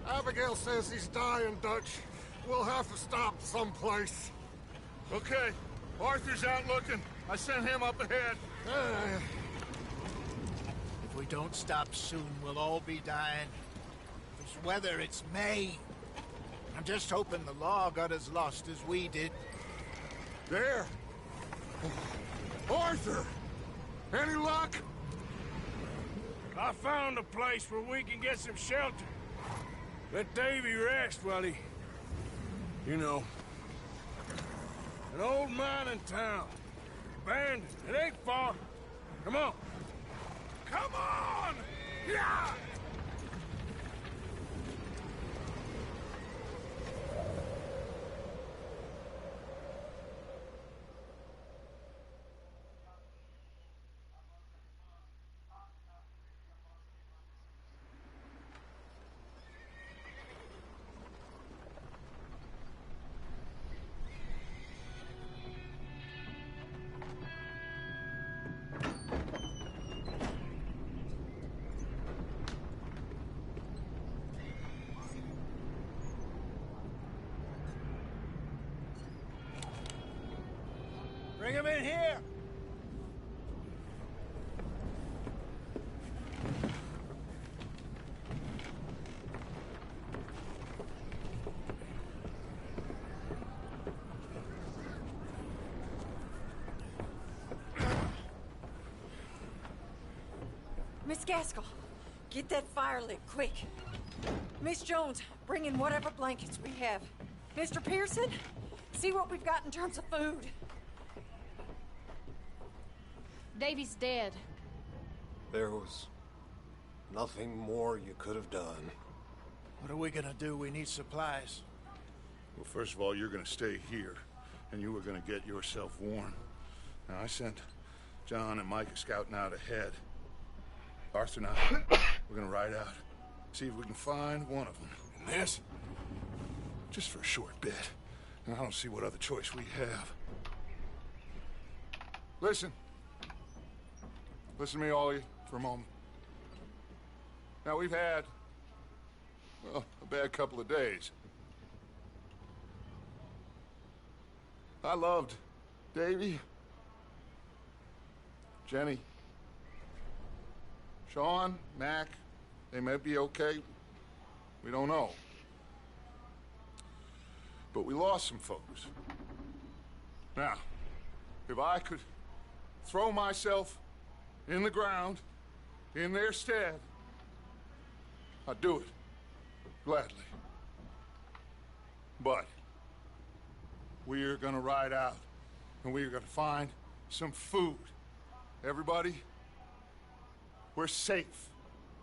Abigail says he's dying, Dutch. We'll have to stop someplace. Okay. Arthur's out looking. I sent him up ahead. If we don't stop soon, we'll all be dying. This weather, it's May. I'm just hoping the law got as lost as we did. There! Arthur! Any luck? I found a place where we can get some shelter. Let Davy rest while he... You know. An old mining town. Abandoned. It ain't far. Come on. Come on! Yeah! Bring him in here! Miss Gaskell, get that fire lit, quick. Miss Jones, bring in whatever blankets we have. Mr. Pearson, see what we've got in terms of food. Davy's dead. There was nothing more you could have done. What are we gonna do? We need supplies. Well, first of all, you're gonna stay here, and you were gonna get yourself warm. Now, I sent John and Mike scouting out ahead. Arthur and I, we're gonna ride out, see if we can find one of them. And this, just for a short bit. And I don't see what other choice we have. Listen. Listen to me, all of you, for a moment. Now, we've had, well, a bad couple of days. I loved Davy, Jenny, Sean, Mac. They may be okay. We don't know. But we lost some folks. Now, if I could throw myself in the ground, in their stead, I'd do it, gladly. But we're gonna ride out, and we're gonna find some food. Everybody, we're safe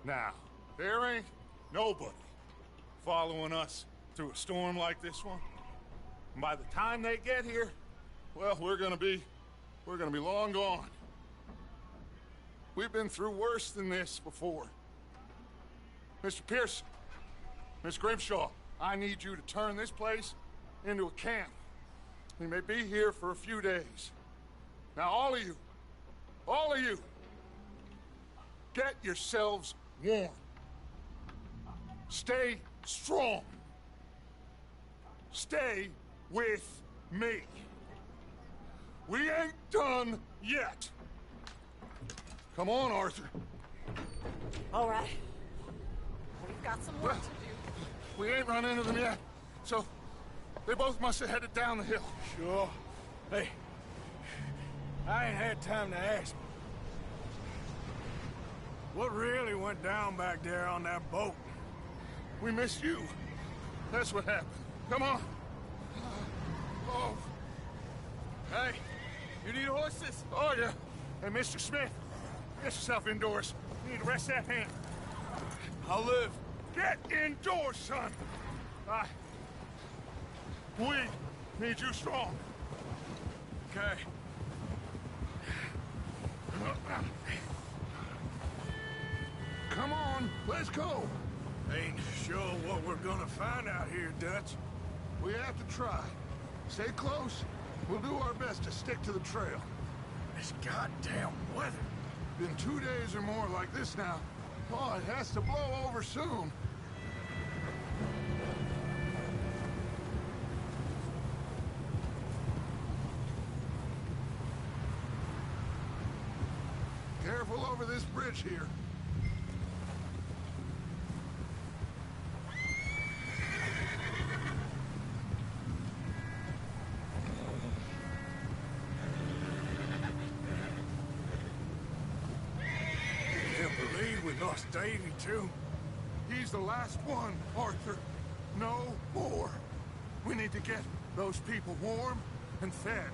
now. There ain't nobody following us through a storm like this one. And by the time they get here, well, we're gonna be long gone. We've been through worse than this before. Mr. Pearson, Miss Grimshaw, I need you to turn this place into a camp. We may be here for a few days. Now, all of you, get yourselves warm. Stay strong. Stay with me. We ain't done yet. Come on, Arthur. All right. We've got some work to do. We ain't run into them yet, so they both must have headed down the hill. Sure. Hey, I ain't had time to ask. What really went down back there on that boat? We missed you. That's what happened. Come on. Oh. Hey, you need horses? Oh, yeah. Hey, Mr. Smith, get yourself indoors. You need to rest that hand. I'll live. Get indoors, son. We need you strong. Okay. Come on, let's go. Ain't sure what we're gonna find out here, Dutch. We have to try. Stay close. We'll do our best to stick to the trail. This goddamn weather. Been 2 days or more like this now. Oh, it has to blow over soon. Careful over this bridge here. Can't believe we lost Davy, too. He's the last one, Arthur. No more. We need to get those people warm and fed.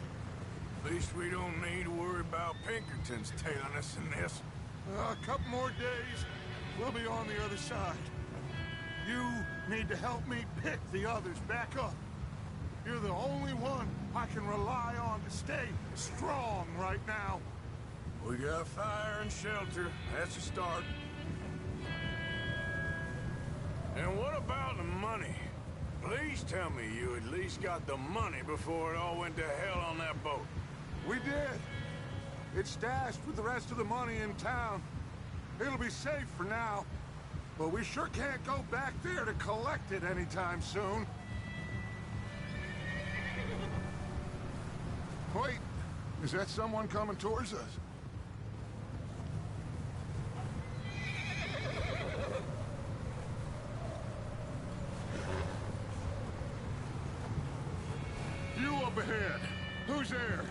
At least we don't need to worry about Pinkertons tailing us in this. A couple more days, we'll be on the other side. You need to help me pick the others back up. You're the only one I can rely on to stay strong right now. We got fire and shelter. That's a start. And what about the money? Please tell me you at least got the money before it all went to hell on that boat. We did. It's stashed with the rest of the money in town. It'll be safe for now. But we sure can't go back there to collect it anytime soon. Wait, is that someone coming towards us? You up ahead. Who's there?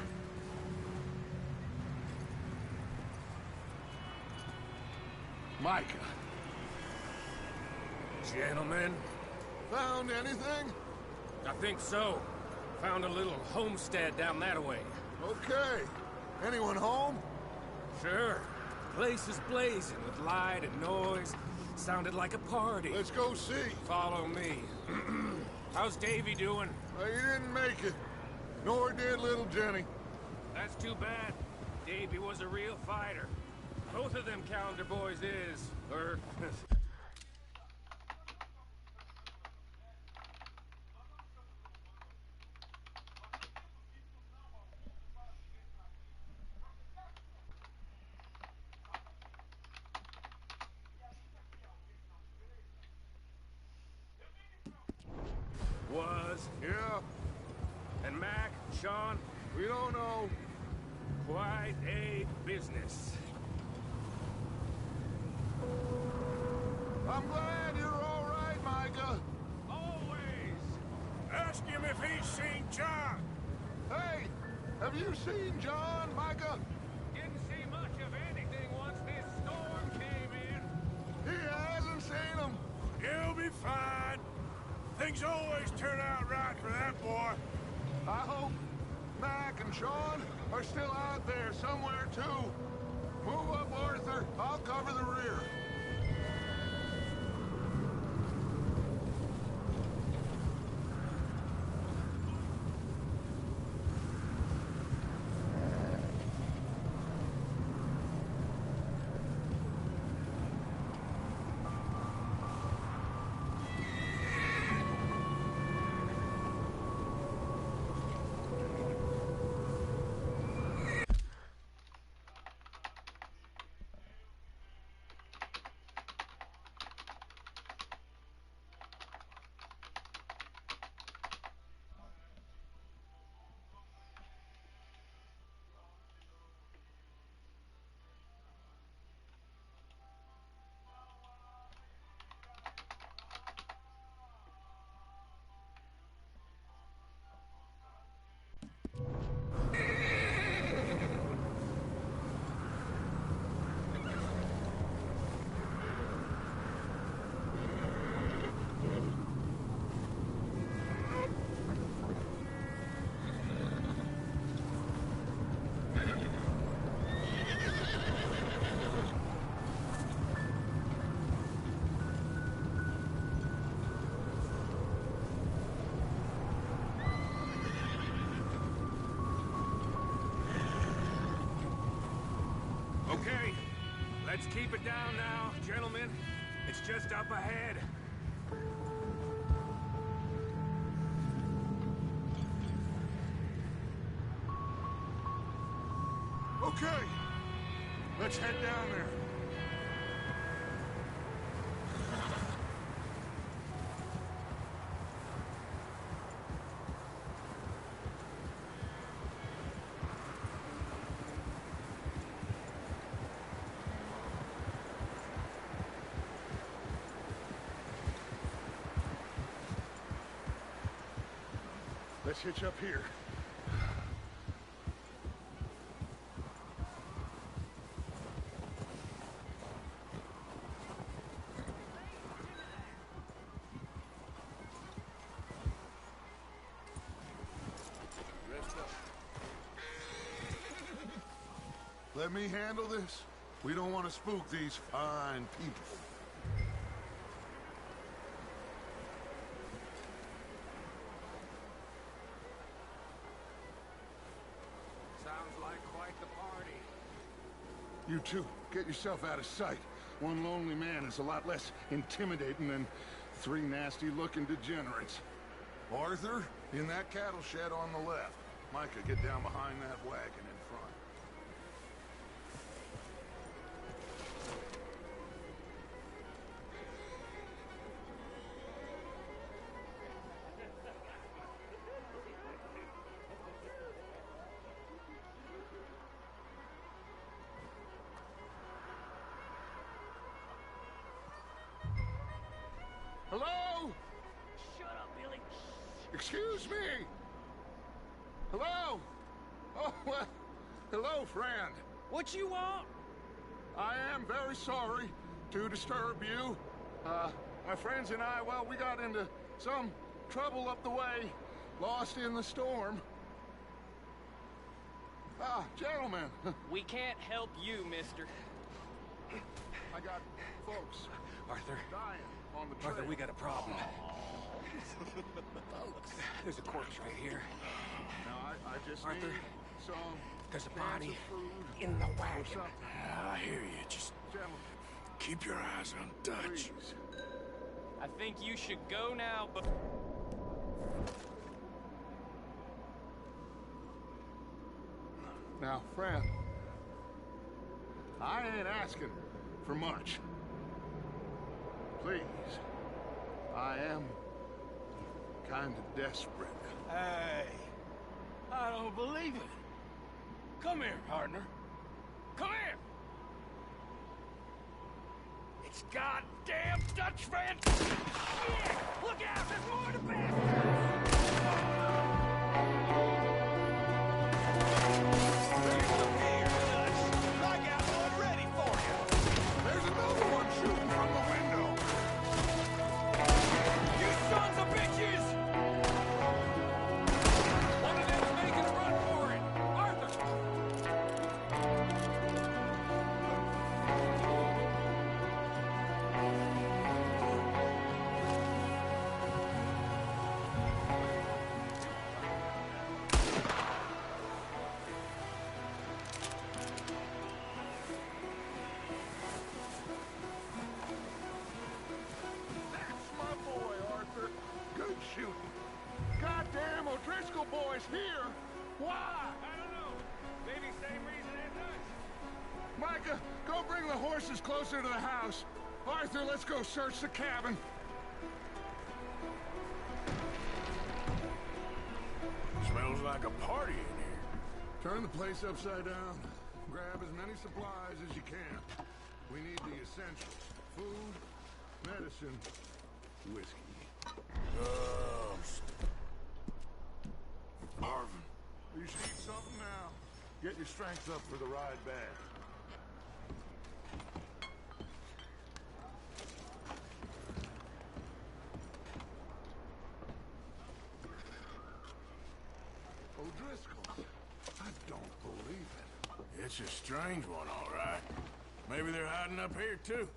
Micah. Gentlemen, Found anything? I think so. Found a little homestead down that way. Okay. Anyone home? Sure. Place is blazing with light and noise. Sounded like a party. Let's go see. Follow me. How's Davy doing? He didn't make it. Nor did little Jenny. That's too bad. Davy was a real fighter. Both of them calendar boys is. Was. Yeah, And Mac, Sean, we don't know. quite a business. I'm glad you're all right, Micah. Always. Ask him if he's seen John. Hey, have you seen John, Micah? Didn't see much of anything once this storm came in. He hasn't seen him. He'll be fine. Things always turn out right for that boy. I hope Mac and Sean are still out there somewhere, too. Move up, Arthur. I'll cover the rear. Okay, let's keep it down now, gentlemen. It's just up ahead. Okay, let's head down there. Let's hitch up here. Let me handle this. We don't want to spook these fine people. Sounds like quite the party. You two, get yourself out of sight. One lonely man is a lot less intimidating than three nasty-looking degenerates. Arthur, in that cattle shed on the left. Micah, get down behind that wagon in front. Hello? Shut up, Billy. Excuse me? Hello? Oh, well, hello, friend. What you want? I am very sorry to disturb you. My friends and I, well, we got into some trouble up the way, lost in the storm. Ah, gentlemen, We can't help you, mister. I got folks Arthur, dying on the trail. Arthur, we got a problem. There's a corpse right here. Now, I just Arthur, need some there's a cans body of food in the or wagon. something. I hear you. Just Gentlemen, keep your eyes on Dutch. please. I think you should go now, but... Now, friend, I ain't asking for much. Please, I am kind of desperate. Hey, I don't believe it. Come here, partner. Come here. It's goddamn Dutchman! Shit! Look out! There's more to I got one ready for you. There's another one shooting from the window. You sons of bitches! One of them's making a run for it. Arthur! That's my boy, Arthur. Good shooting. Goddamn O'Driscoll boy's here. Why? I don't know. Maybe same reason as us. Micah, go bring the horses closer to the house. Arthur, let's go search the cabin. Smells like a party in here. Turn the place upside down. Grab as many supplies as you can. We need the essentials. Food, medicine, whiskey. Marvin. You should eat something now. Get your strength up for the ride back. O'Driscoll. I don't believe it. It's a strange one, all right. Maybe they're hiding up here, too.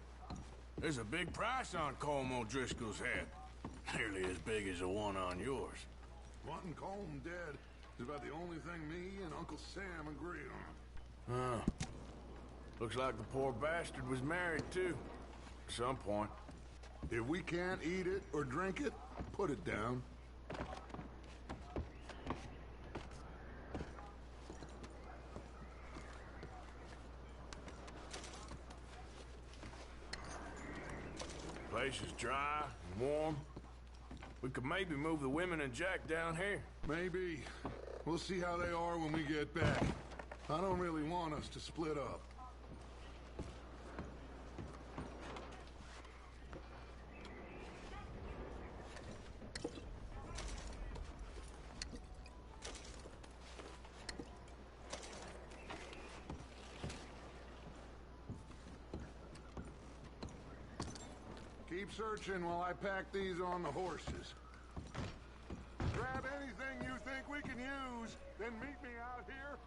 There's a big price on Colm O'Driscoll's head. Nearly as big as the one on yours. Wanting Colm dead is about the only thing me and Uncle Sam agree on. Huh. Looks like the poor bastard was married, too. At some point. If we can't eat it or drink it, put it down. Place is dry and warm. We could maybe move the women and Jack down here. Maybe. We'll see how they are when we get back. I don't really want us to split up. Keep searching while I pack these on the horses. Grab anything you think we can use, then meet me out here.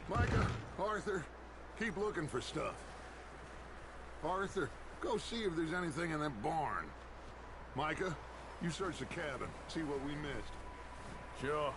Micah, Arthur, keep looking for stuff. Arthur, go see if there's anything in that barn. Micah, you search the cabin, see what we missed. Sure.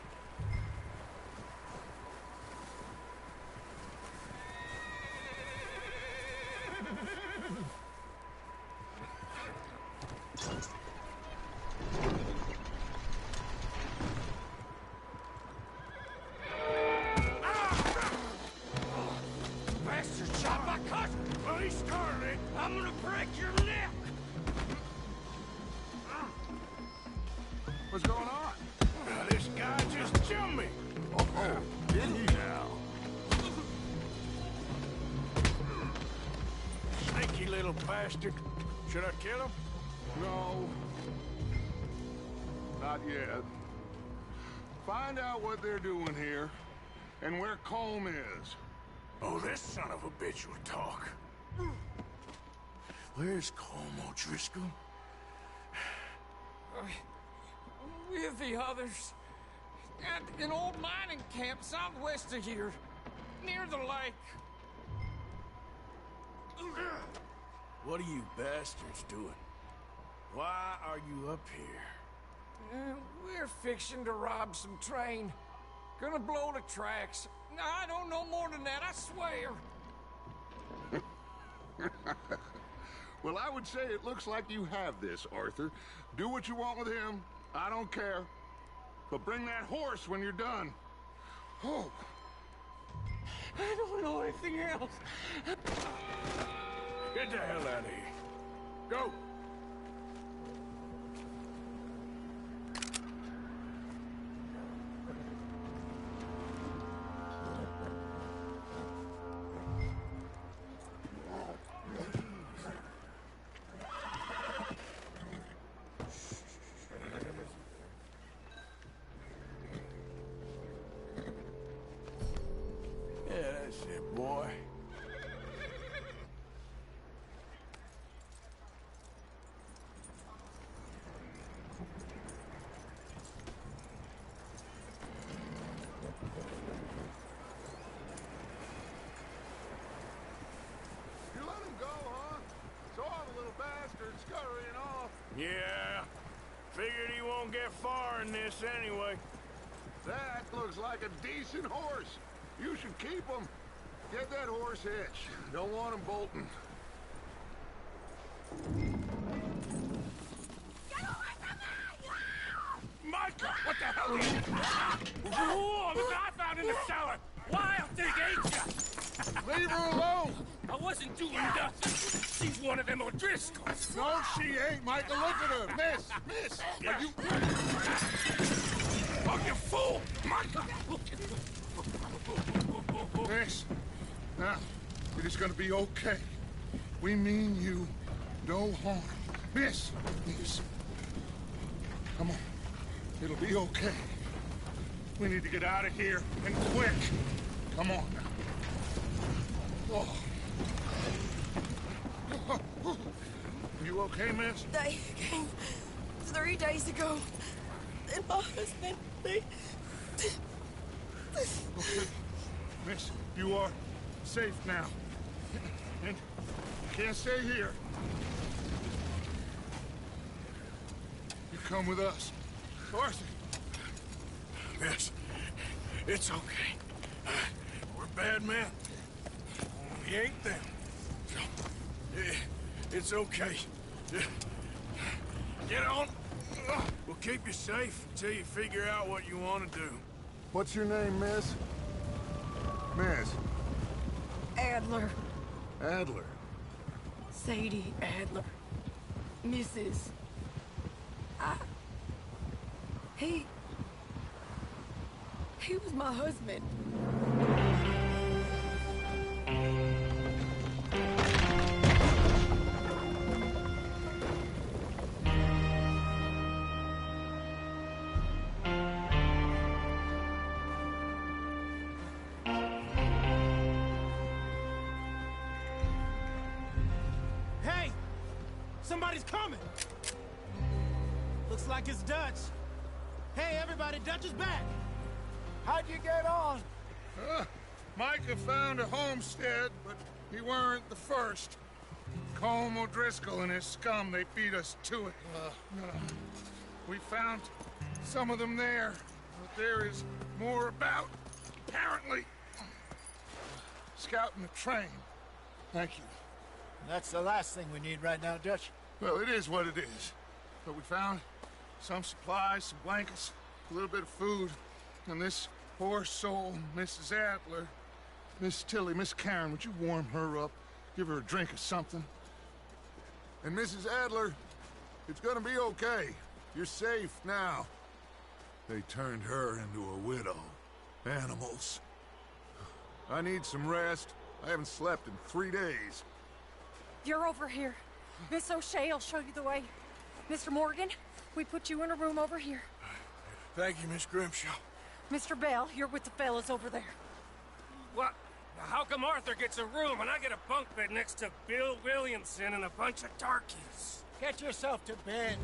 What's going on? This guy just jumped me. Oh, did he now? Sneaky little bastard. Should I kill him? No. Not yet. Find out what they're doing here, and where Colm is. Oh, this son of a bitch will talk. Where's Colm O'Driscoll? With the others. At an old mining camp southwest of here. Near the lake. What are you bastards doing? Why are you up here? We're fixing to rob some train. Gonna blow the tracks. I don't know more than that, I swear. Well, I would say it looks like you have this, Arthur. Do what you want with him. I don't care. But bring that horse when you're done. Oh. I don't know anything else. Get the hell out of here. Go. Yeah, that's it, boy. You let him go, huh? Saw the little bastard scurrying off. Yeah. Figured he won't get far in this anyway. That looks like a decent horse. You should keep him. Get that horse hitched. Don't want him bolting. Micah, what the hell are you? Oh, look what I found in the cellar! Wild thing, ain't ya? Leave her alone! I wasn't doing nothing. She's one of them O'Driscolls. No, she ain't, Micah. Look at her. Miss, are you... Oh, you fool! Micah! Miss, now, it is gonna be okay. We mean you no harm. Miss, come on. It'll be okay. We need to get out of here, and quick. Come on now. Oh. You okay, miss? They came 3 days ago. And my husband, Okay. Miss, you are safe now. And you can't stay here. You come with us. Arthur. Miss, it's okay. We're bad men. We ain't them. So, it's okay. Get on. We'll keep you safe until you figure out what you want to do. What's your name, miss? Miss. Adler. Adler. Sadie Adler. Mrs. He was my husband. Hey! Somebody's coming! Looks like it's Dutch. Hey, everybody, Dutch is back! How'd you get on? Micah found a homestead, but he weren't the first. Colm O'Driscoll and his scum, they beat us to it. We found some of them there, but there is more about, apparently. Scouting the train. Thank you. That's the last thing we need right now, Dutch. Well, it is what it is. But we found some supplies, some blankets, a little bit of food, and this poor soul, Mrs. Adler, Miss Tilly, Miss Karen, would you warm her up? Give her a drink or something? And Mrs. Adler, it's gonna be okay. You're safe now. They turned her into a widow. Animals. I need some rest. I haven't slept in 3 days. You're over here. Miss O'Shea will show you the way. Mr. Morgan, we put you in a room over here. Thank you, Miss Grimshaw. Mr. Bell, you're with the fellas over there. What? How come Arthur gets a room and I get a bunk bed next to Bill Williamson and a bunch of darkies? Get yourself to bed.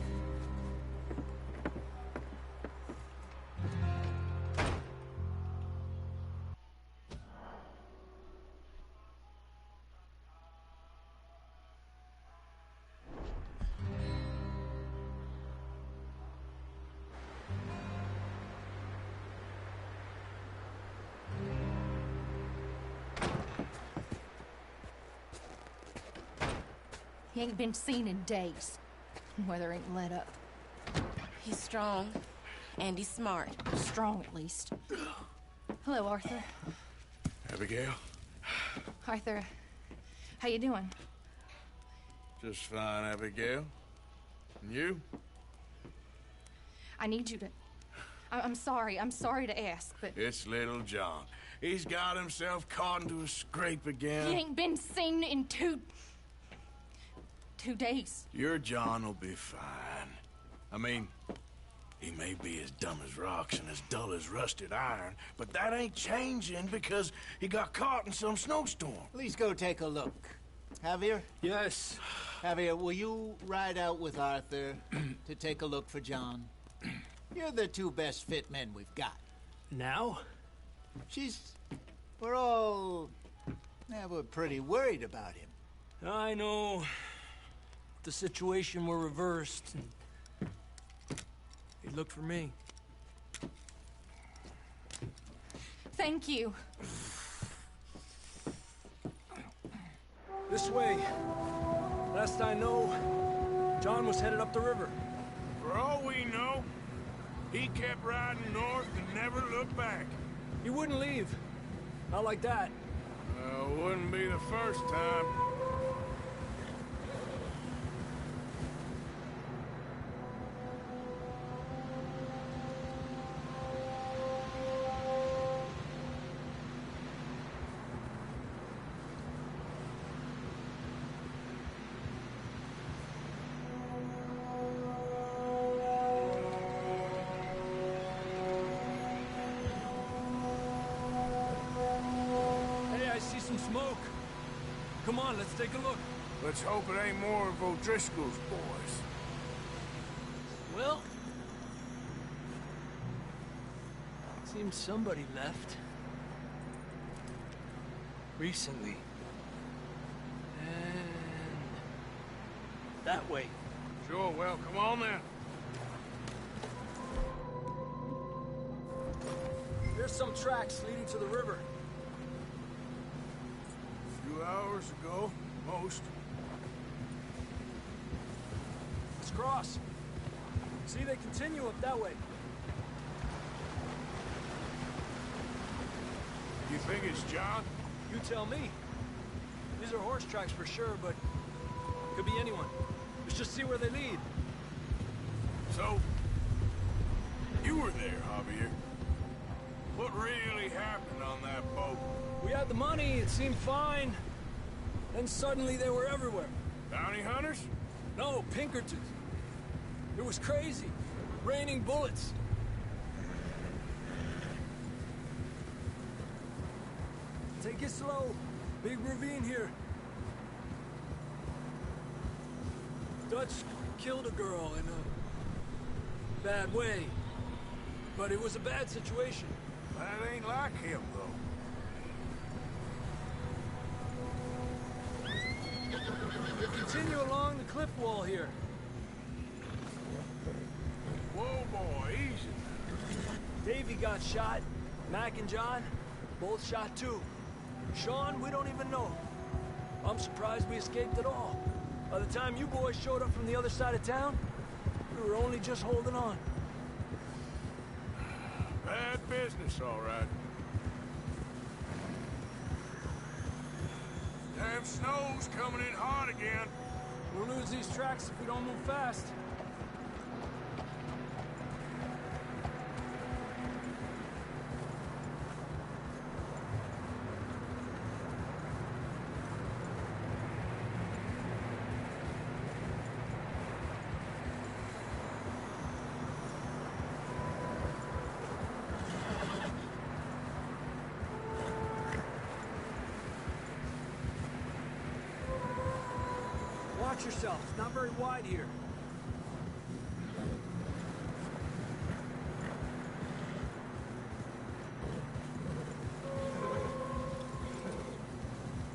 He ain't been seen in days. Weather ain't let up. He's strong, and he's smart. Strong, at least. Hello, Arthur. Abigail? Arthur, how you doing? Just fine, Abigail. And you? I need you to... I'm sorry to ask, but... It's little John. He's got himself caught into a scrape again. He ain't been seen in 2 days. Your John will be fine. I mean, he may be as dumb as rocks and as dull as rusted iron, but that ain't changing because he got caught in some snowstorm. Please go take a look. Javier? Yes. Javier, will you ride out with Arthur to take a look for John? You're the 2 best fit men we've got. Now? We're pretty worried about him. I know. The situation were reversed. He looked for me. Thank you. This way. Last I know, John was headed up the river. For all we know, he kept riding north and never looked back. He wouldn't leave. Not like that. Wouldn't be the first time. Smoke. Come on, let's take a look. Let's hope it ain't more of O'Driscoll's boys. Well, seems somebody left. recently. And that way. Sure, well, come on then. There's some tracks leading to the river. A few hours ago, most. Let's cross. See, they continue up that way. You think it's John? You tell me. These are horse tracks for sure, but could be anyone. Let's just see where they lead. So, you were there, Javier. What really happened on that boat? We had the money, it seemed fine. Then suddenly they were everywhere. Bounty hunters? No, Pinkertons. It was crazy. Raining bullets. Take it slow. Big ravine here. Dutch killed a girl in a bad way. But it was a bad situation. That ain't like him, though. We'll continue along the cliff wall here. Whoa, boy, easy. Davey got shot. Mac and John, both shot too. Sean, we don't even know. I'm surprised we escaped at all. By the time you boys showed up from the other side of town, we were only just holding on. Bad business, all right. Damn snow's coming in hard again. We'll lose these tracks if we don't move fast. Watch yourself. It's not very wide here.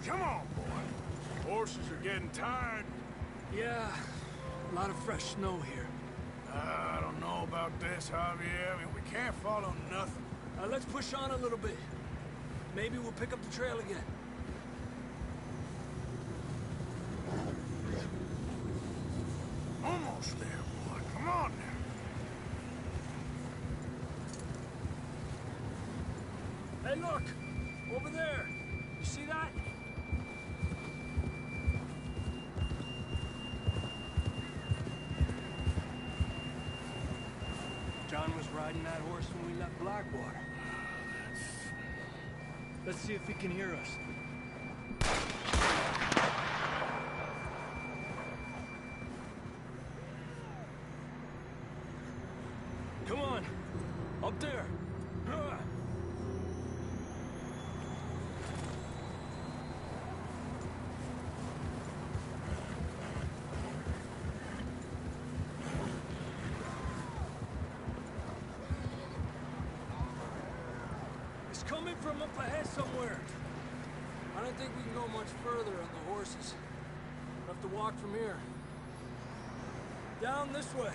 Come on, boy. Horses are getting tired. Yeah, a lot of fresh snow here. I don't know about this, Javier. I mean, we can't follow nothing. Let's push on a little bit. Maybe we'll pick up the trail again. Almost there, boy. Come on now. Hey, look! Over there! You see that? John was riding that horse when we left Blackwater. Let's see if he can hear us. Come on! Up there! It's coming from up ahead somewhere. I don't think we can go much further on the horses. We'll have to walk from here. Down this way.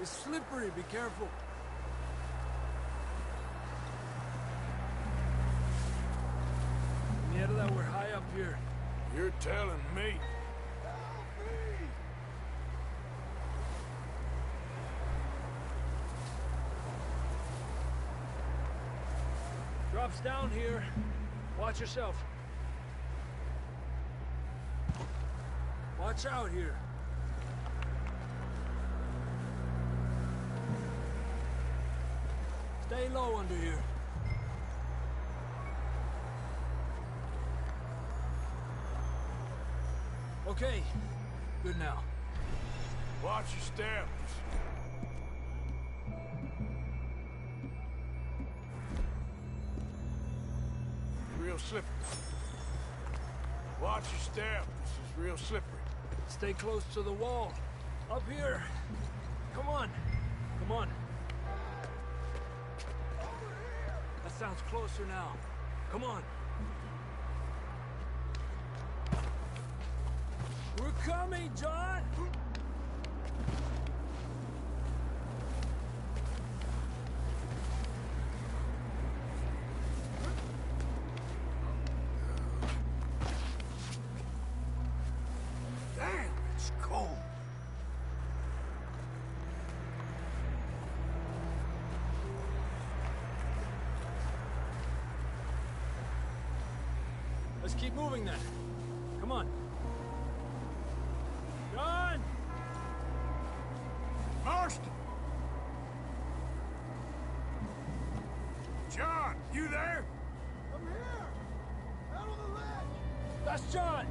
It's slippery, be careful. Yeah, that we're high up here. You're telling me. Drops down here. Watch yourself. Watch out here. Stay low under here. Okay, good now. Watch your steps. real slippery. Watch your step. This is real slippery. Stay close to the wall. Up here. Come on. Come on. That sounds closer now. Come on. We're coming, John! Damn, it's cold. Let's keep moving then. Come on. John! Marston! John, you there? I'm here! Out on the ledge! That's John!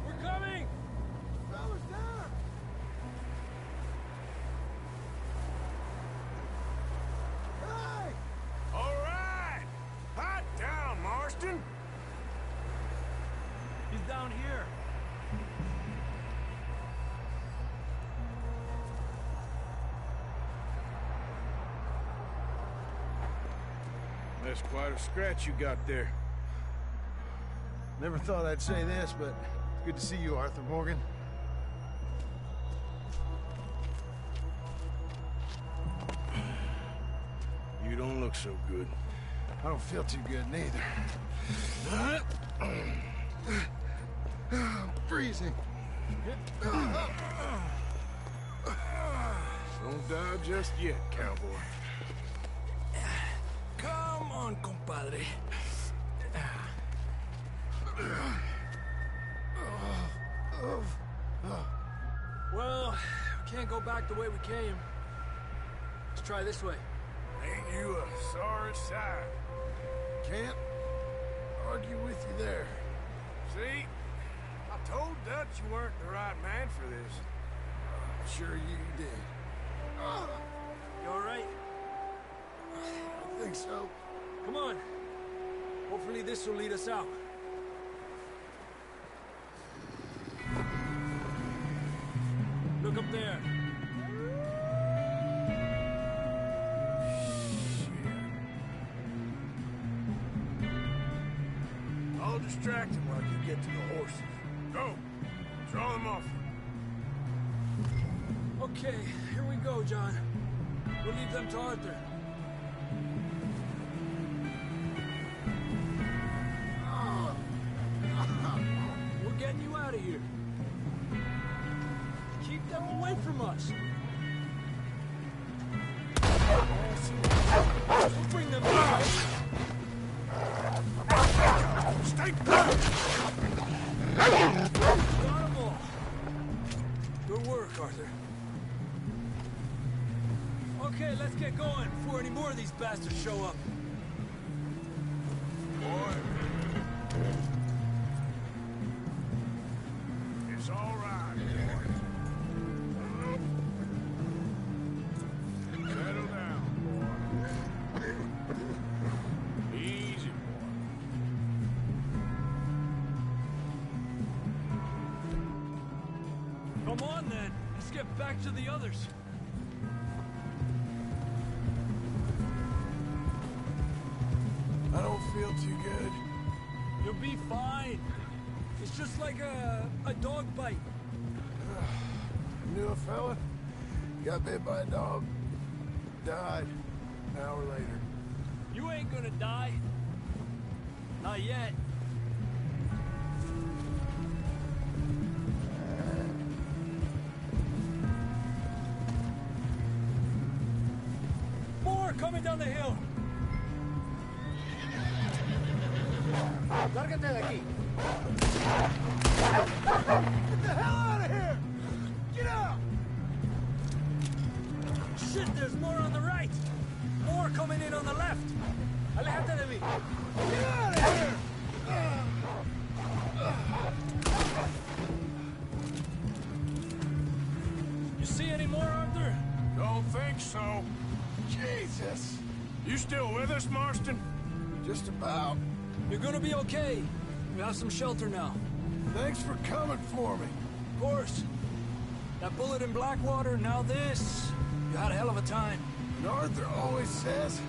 We're coming! Fella's there! Hey! All right! Hot down, Marston! He's down here. That's quite a scratch you got there. Never thought I'd say this, but it's good to see you, Arthur Morgan. You don't look so good. I don't feel too good, neither. I'm freezing. Don't die just yet, cowboy. Come on, compadre. Well, we can't go back the way we came. Let's try this way. Ain't you a sorry sight? Can't argue with you there. See? I told Dutch you weren't the right man for this. I'm sure you did. You all right? I think so. Come on. Hopefully this will lead us out. Look up there. I'll distract him while you get to the horses. Go! Draw them off. Okay, here we go, John. We'll leave them to Arthur. We're getting you out of here. Keep them away from us. We'll bring them back. Stay back! Got them all. Good work, Arthur. Okay, let's get going before any more of these bastards show up. Boy. It's all right, boy. Settle down, boy. Easy, boy. Come on, then. Let's get back to the others. I don't feel too good. You'll be fine. It's just like a dog bite. Knew a fella, got bit by a dog, died an hour later. You ain't gonna die. Not yet. More coming down the hill. Lárgate de aquí. Get the hell out of here! Get out! Shit, there's more on the right. More coming in on the left. Aléjate de mí. Get out of here! You see any more, Arthur? Don't think so. Jesus! You still with us, Marston? Just about. You're gonna be okay. We have some shelter now. Thanks for coming for me. Of course. That bullet in Blackwater, now this. You had a hell of a time. And Arthur always says,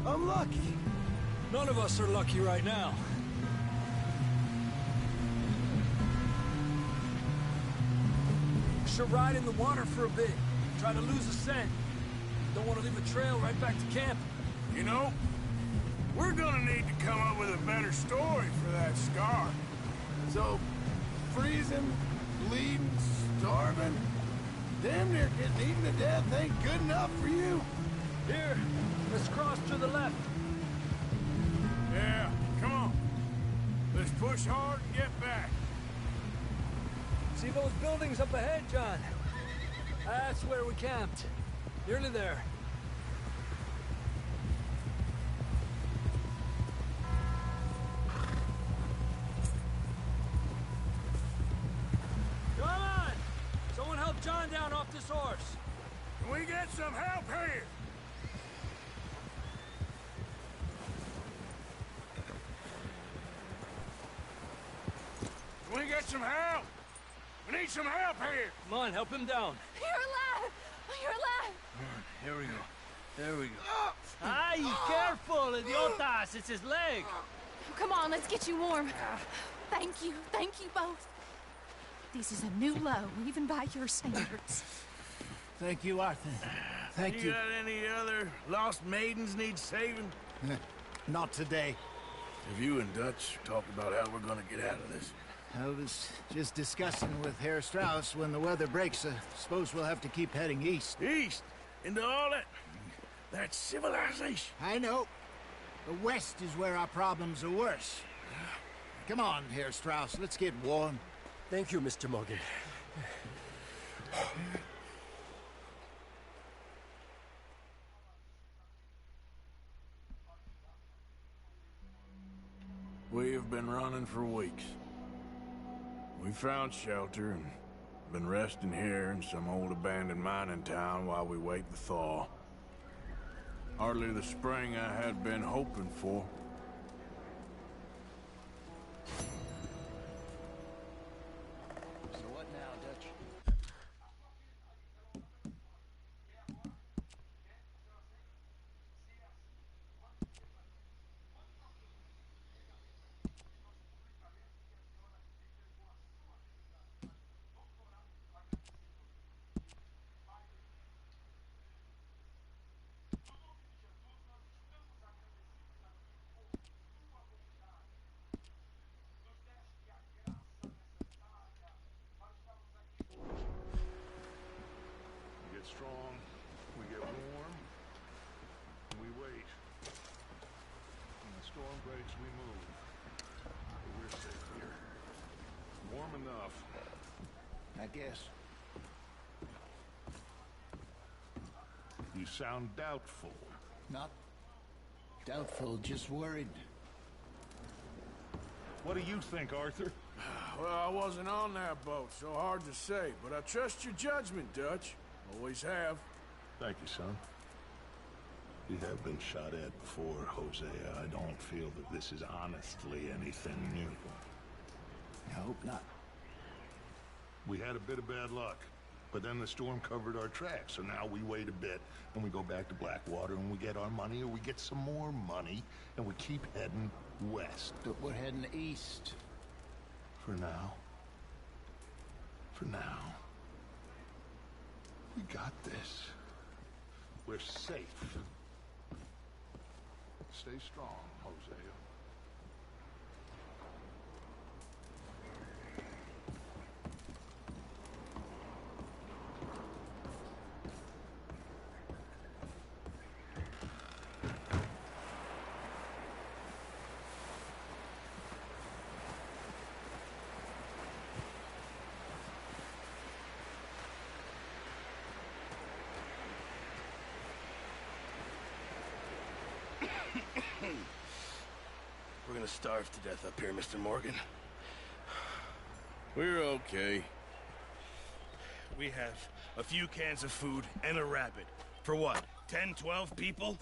I'm lucky. None of us are lucky right now. Should ride in the water for a bit. Try to lose the scent. Don't want to leave a trail right back to camp. You know, we're gonna need to come up with a better story for that scar. So, freezing, bleeding, starving, damn near getting eaten to death ain't good enough for you? Here, let's cross to the left. Yeah, come on. Let's push hard and get back. See those buildings up ahead, John? That's where we camped. Nearly there. Come on! Someone help John down off this horse. Can we get some help here? Can we get some help? We need some help here! Come on, help him down. You're alive! You're alive! Here we go. There we go. Ay, careful, idiotas! It's his leg! Come on, let's get you warm. Thank you both. This is a new low, even by your standards. Thank you, Arthur. Thank you. You got any other lost maidens need saving? Not today. Have you and Dutch talked about how we're gonna get out of this? I was just discussing with Herr Strauss when the weather breaks. Suppose we'll have to keep heading east. East? Into all that civilization? I know. The west is where our problems are worse. Come on, Herr Strauss, let's get warm. Thank you, Mr. Morgan. We have been running for weeks. We found shelter and been resting here in some old abandoned mining town while we wait the thaw. Hardly the spring I had been hoping for. So what now, Dutch? Strong, we get warm, and we wait. When the storm breaks, we move. But we're safe here. Warm enough. I guess. You sound doubtful. Not doubtful, just worried. What do you think, Arthur? Well, I wasn't on that boat, so hard to say, but I trust your judgment, Dutch. Always have. Thank you, son. We have been shot at before, Hosea. I don't feel that this is honestly anything new. I hope not. We had a bit of bad luck, but then the storm covered our tracks, so now we wait a bit, and we go back to Blackwater, and we get our money, or we get some more money, and we keep heading west. But we're heading east. For now. For now. We got this. We're safe. Stay strong, Hosea. We're gonna starve to death up here, Mr. Morgan. We're okay. We have a few cans of food and a rabbit. For what, 10, 12 people?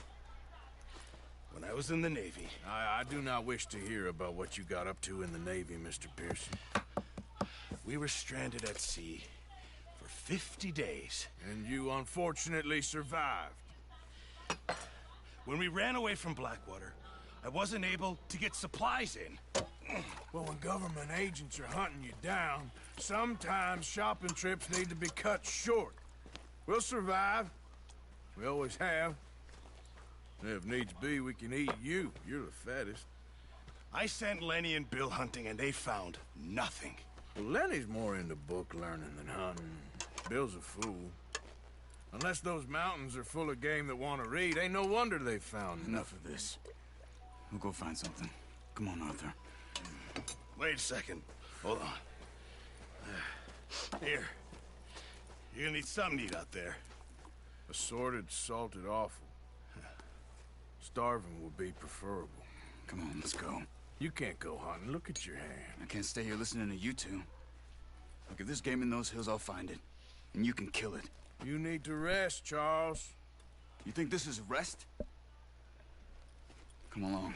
when I was in the Navy. I do not wish to hear about what you got up to in the Navy, Mr. Pearson. We were stranded at sea for 50 days. And you unfortunately survived. When we ran away from Blackwater, I wasn't able to get supplies in. Well, when government agents are hunting you down, sometimes shopping trips need to be cut short. We'll survive. We always have. If needs be, we can eat you. You're the fattest. I sent Lenny and Bill hunting, and they found nothing. Well, Lenny's more into book learning than hunting. Bill's a fool. Unless those mountains are full of game that want to read, ain't no wonder they found Enough of this. We'll go find something. Come on, Arthur. Wait a second. Hold on. Here. You're gonna need something to eat out there. Assorted, salted offal. Starving would be preferable. Come on, let's go. You can't go hunting. Look at your hand. I can't stay here listening to you two. Look, if there's game in those hills, I'll find it. And you can kill it. You need to rest, Charles. You think this is rest? Come along.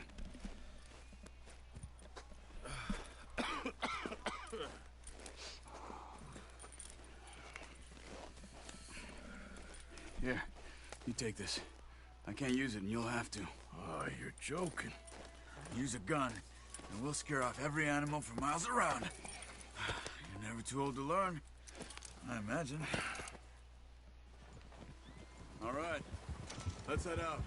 Here, you take this. I can't use it, and you'll have to. Oh, you're joking. Use a gun, and we'll scare off every animal for miles around. You're never too old to learn, I imagine. All right, let's head out.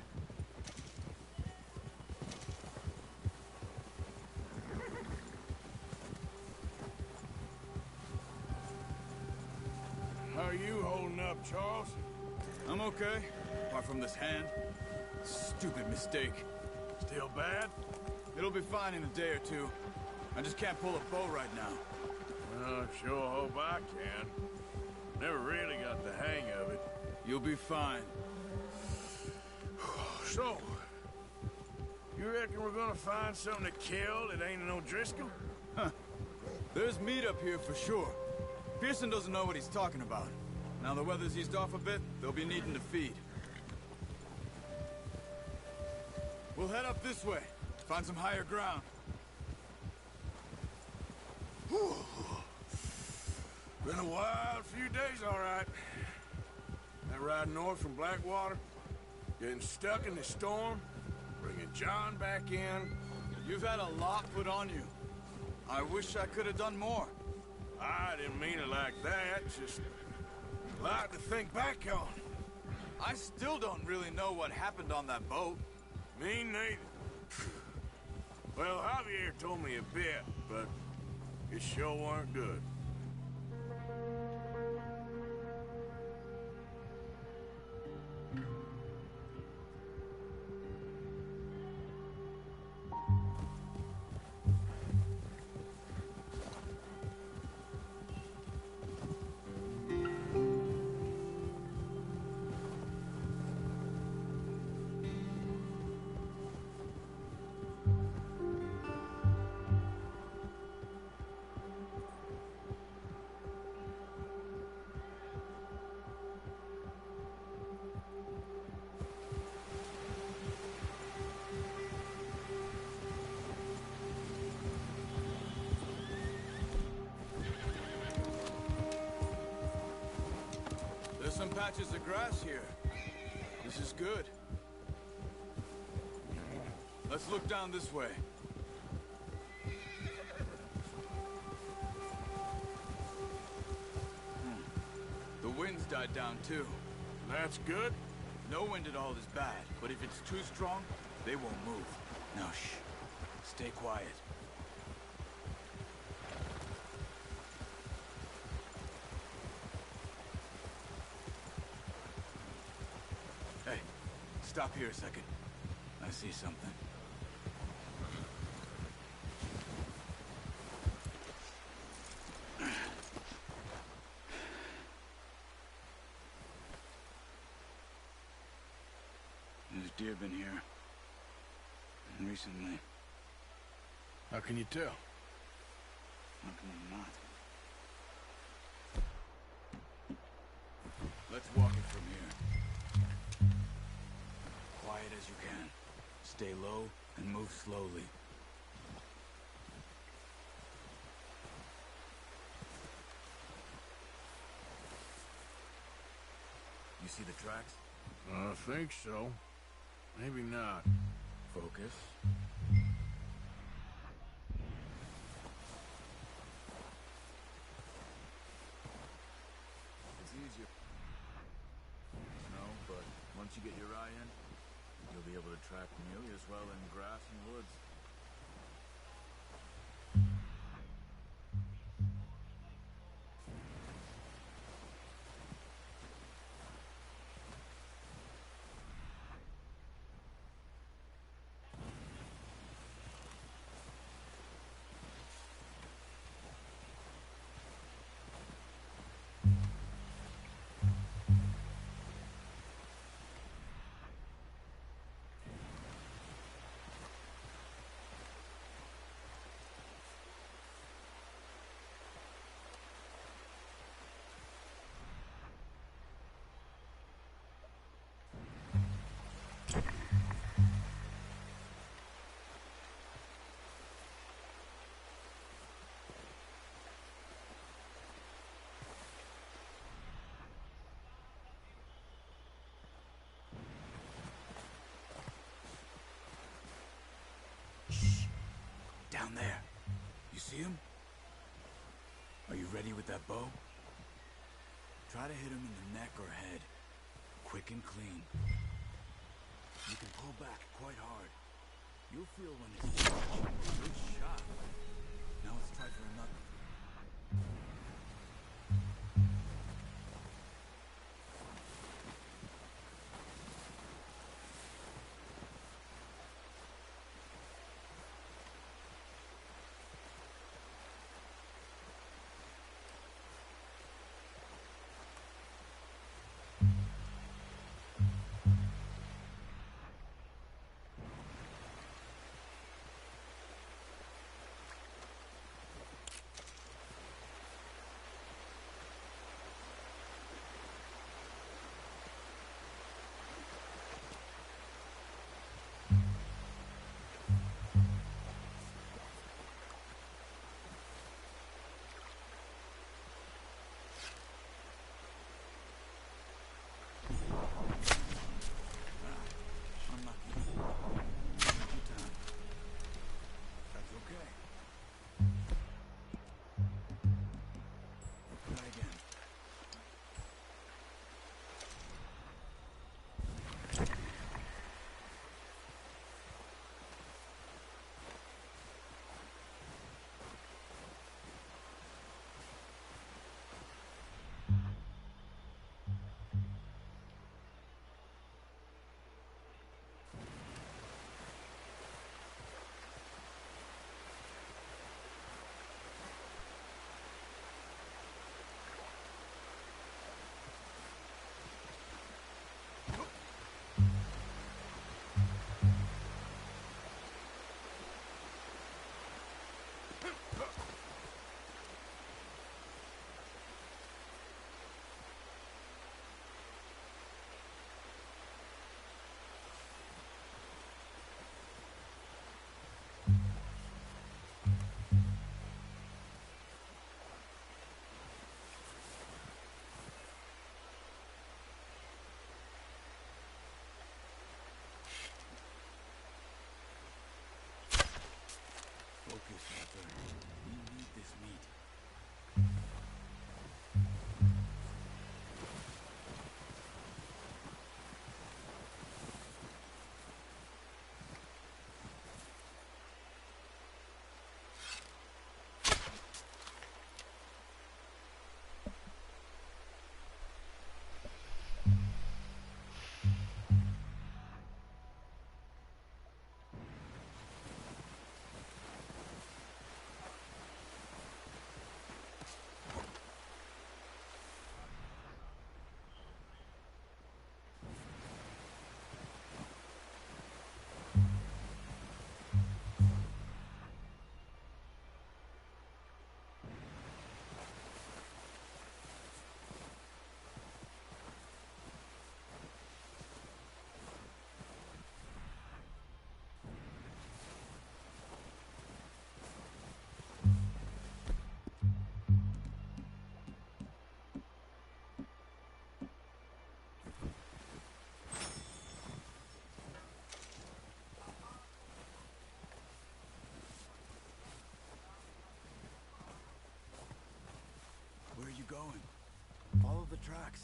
How are you holding up, Charles? I'm okay, apart from this hand. Stupid mistake. Still bad? It'll be fine in a day or two. I just can't pull a bow right now. Well, I sure hope I can. Never really got the hang of it. You'll be fine. So, you reckon we're gonna find something to kill that ain't no Driscoll? Huh. There's meat up here for sure. Pearson doesn't know what he's talking about. Now the weather's eased off a bit, they'll be needing to feed. We'll head up this way, find some higher ground. Whew. Been a wild few days, all right. That ride north from Blackwater, getting stuck in the storm, bringing John back in. You've had a lot put on you. I wish I could have done more. I didn't mean it like that, just a lot to think back on. I still don't really know what happened on that boat. Me neither. Well, Javier told me a bit, but it sure weren't good. Some patches of grass here. This is good. Let's look down this way. The wind's died down too. That's good. No wind at all is bad, but if it's too strong, they won't move. Now shh. Stay quiet. Hey, stop here a second. I see something. There's deer been here. Recently. How can you tell? How can you not? Let's walk it from here. Quiet as you can. Stay low and move slowly. You see the tracks? I think so. Maybe not. Focus. It's easier. No, but once you get your eye in, you'll be able to track nearly as well in grass and woods. Down there. You see him? Are you ready with that bow? Try to hit him in the neck or head. Quick and clean. You can pull back quite hard. You'll feel when it's good shot. Now let's try for another. the tracks.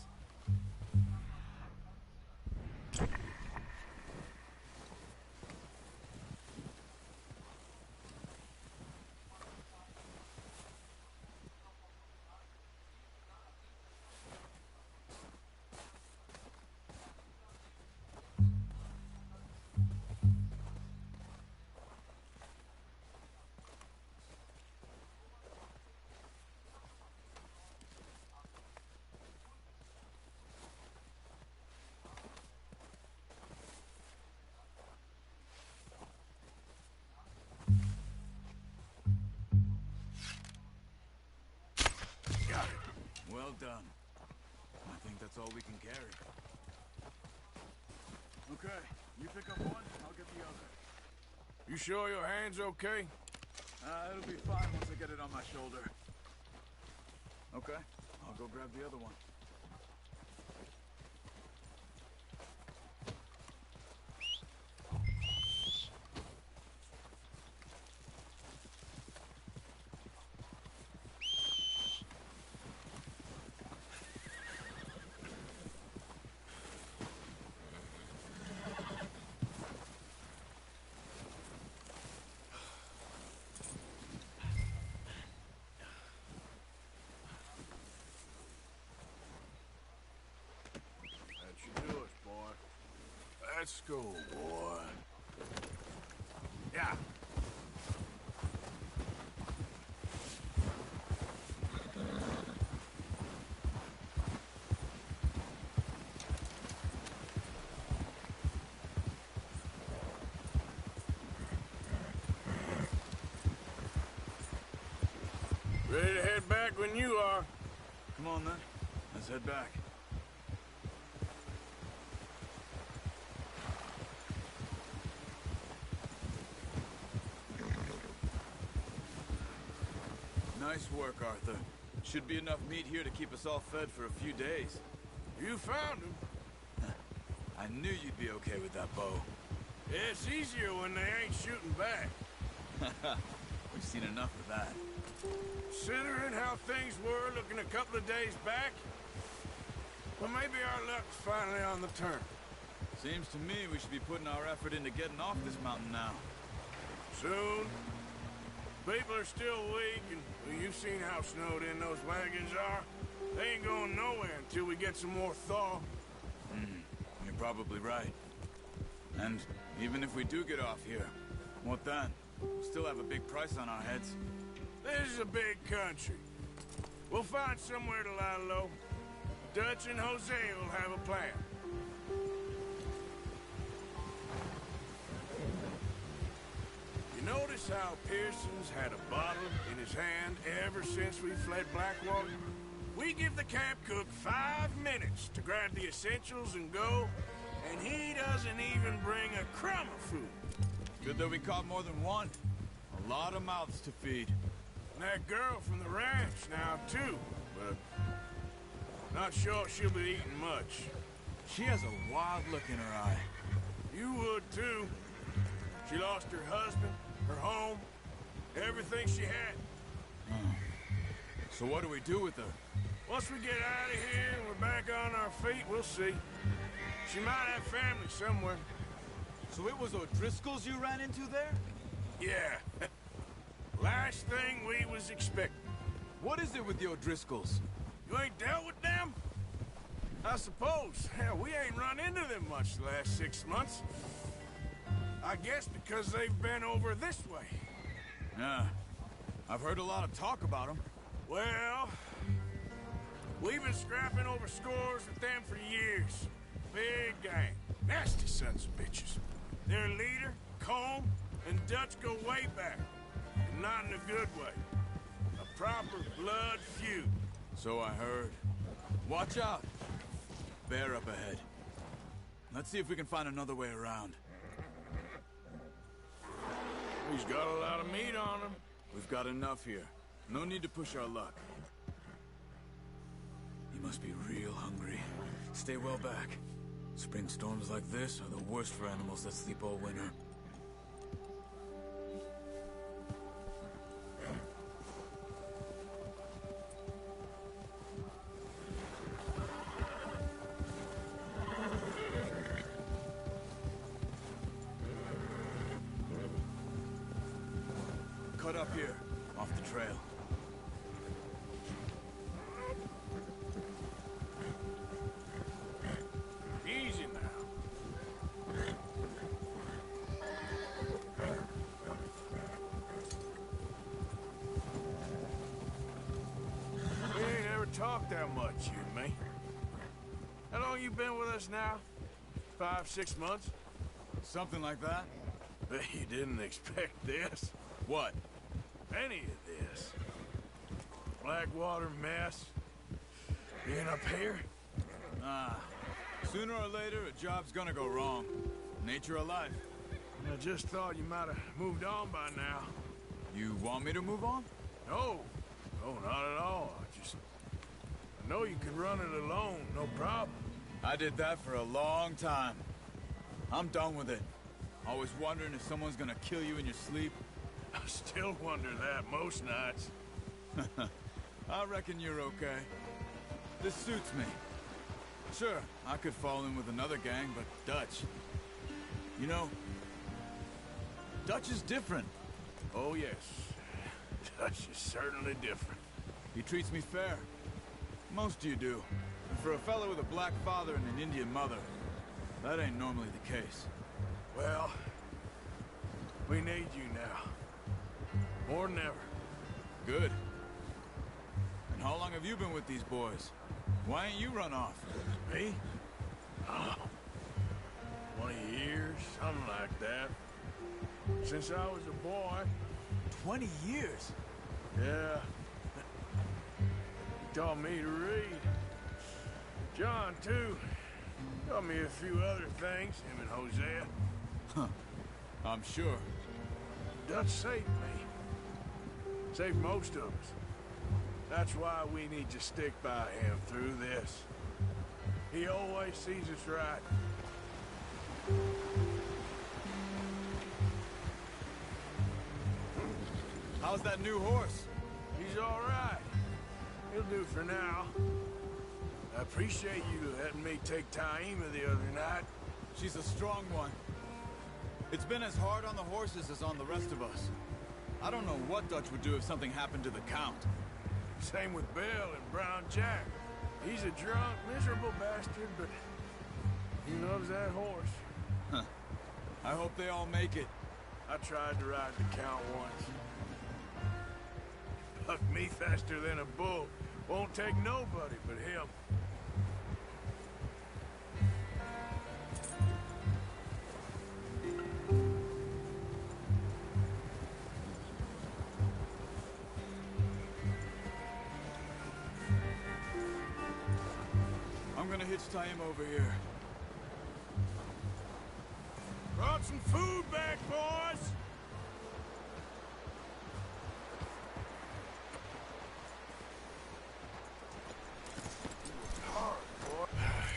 Well done. I think that's all we can carry. Okay, you pick up one, I'll get the other. You sure your hand's okay? It'll be fine once I get it on my shoulder. Okay, I'll go grab the other one. Let's go, boy. Yeah. Ready to head back when you are. Come on, then. Let's head back. Nice work, Arthur. Should be enough meat here to keep us all fed for a few days. You found him. I knew you'd be okay with that bow. It's easier when they ain't shooting back. We've seen enough of that. Considering how things were looking a couple of days back, well, maybe our luck's finally on the turn. Seems to me we should be putting our effort into getting off this mountain now. Soon. People are still weak, and well, you've seen how snowed in those wagons are. They ain't going nowhere until we get some more thaw. You're probably right. And even if we do get off here, what then? We'll still have a big price on our heads. This is a big country. We'll find somewhere to lie low. Dutch and Jose will have a plan. You notice how Pearson's had a bottle in his hand ever since we fled Blackwater? We give the camp cook 5 minutes to grab the essentials and go, and he doesn't even bring a crumb of food. Good that we caught more than one. A lot of mouths to feed. And that girl from the ranch now, too, but not sure she'll be eating much. She has a wild look in her eye. You would, too. She lost her husband, her home, everything she had. So what do we do with her? Once we get out of here and we're back on our feet, we'll see. She might have family somewhere. So it was O'Driscoll's you ran into there? Yeah. Last thing we was expecting. What is it with the O'Driscolls? You ain't dealt with them? I suppose. Hell, we ain't run into them much the last 6 months. I guess because they've been over this way. Yeah. I've heard a lot of talk about them. Well, we've been scrapping over scores with them for years. Big gang. Nasty sons of bitches. Their leader, Combe, and Dutch go way back. Not in a good way. A proper blood feud. So I heard. Watch out. Bear up ahead. Let's see if we can find another way around. He's got a lot of meat on him. We've got enough here. No need to push our luck. You must be real hungry. Stay well back. Spring storms like this are the worst for animals that sleep all winter. cut up here, off the trail. Easy now. We ain't ever talked that much, you and me. How long you been with us now? 5, 6 months? Something like that. Bet you didn't expect this. What? Any of this. Blackwater mess. Being up here? Ah. Sooner or later, a job's gonna go wrong. Nature of life. I just thought you might have moved on by now. You want me to move on? No. No, not at all. I know you can run it alone, no problem. I did that for a long time. I'm done with it. Always wondering if someone's gonna kill you in your sleep. I still wonder that most nights. I reckon you're okay. This suits me. Sure, I could fall in with another gang, but Dutch... You know, Dutch is different. Oh, yes. Dutch is certainly different. He treats me fair. Most of you do. And for a fellow with a black father and an Indian mother, that ain't normally the case. Well, we need you now. More than ever. Good. And how long have you been with these boys? Why ain't you run off? Me? Oh, 20 years, something like that. Since I was a boy. 20 years? Yeah. He taught me to read. John, too. Taught me a few other things, him and Hosea. Huh. I'm sure. Dutch saved me. Saved most of us. That's why we need to stick by him through this. He always sees us right. How's that new horse? He's all right. He'll do for now. I appreciate you letting me take Taima the other night. She's a strong one. It's been as hard on the horses as on the rest of us. I don't know what Dutch would do if something happened to the Count. Same with Bill and Brown Jack. He's a drunk, miserable bastard, but he loves that horse. Huh. I hope they all make it. I tried to ride the Count once. Bucked me faster than a bull. Won't take nobody but him. I'm gonna hitch Taima over here. Brought some food back, boys!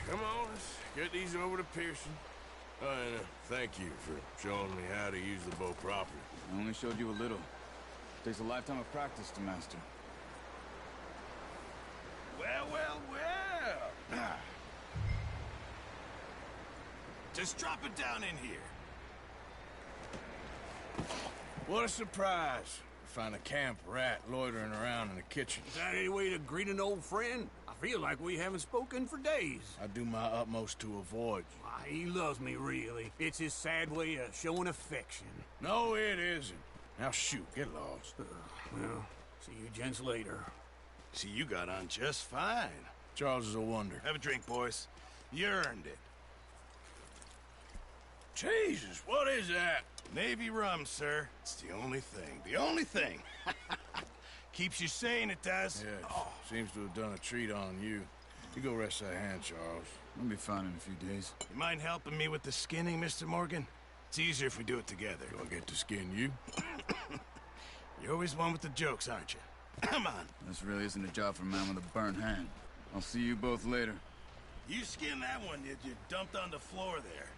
Come on, let's get these over to Pearson. And thank you for showing me how to use the bow properly. I only showed you a little. Takes a lifetime of practice to master. Well, well, well. Just drop it down in here. What a surprise. Find a camp rat loitering around in the kitchen. Is that any way to greet an old friend? I feel like we haven't spoken for days. I do my utmost to avoid you. Why, he loves me, really. It's his sad way of showing affection. No, it isn't. Now shoot, get lost. Well, see you gents later. See, you got on just fine. Charles is a wonder. Have a drink, boys. You earned it. Jesus, what is that? Navy rum, sir. It's the only thing. The only thing. Keeps you sane, it does. Yeah, seems to have done a treat on you. You go rest that hand, Charles. We'll be fine in a few days. You mind helping me with the skinning, Mr. Morgan? It's easier if we do it together. Do I get to skin you? You're always one with the jokes, aren't you? Come on. This really isn't a job for a man with a burnt hand. I'll see you both later. You skinned that one, did you? Dumped on the floor there.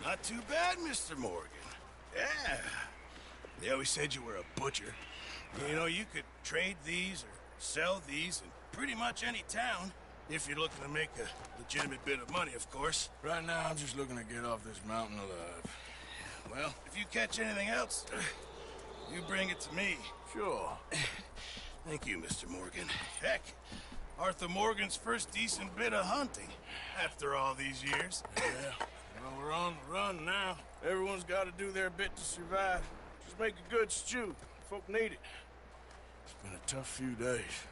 Not too bad, Mr. Morgan. Yeah. They always said you were a butcher. You know, you could trade these or sell these in pretty much any town, if you're looking to make a legitimate bit of money, of course. Right now, I'm just looking to get off this mountain alive. Well, if you catch anything else, you bring it to me. Sure. Thank you, Mr. Morgan. Heck, Arthur Morgan's first decent bit of hunting after all these years. Yeah, well, we're on the run now. Everyone's got to do their bit to survive. Just make a good stew. Folk need it. It's been a tough few days.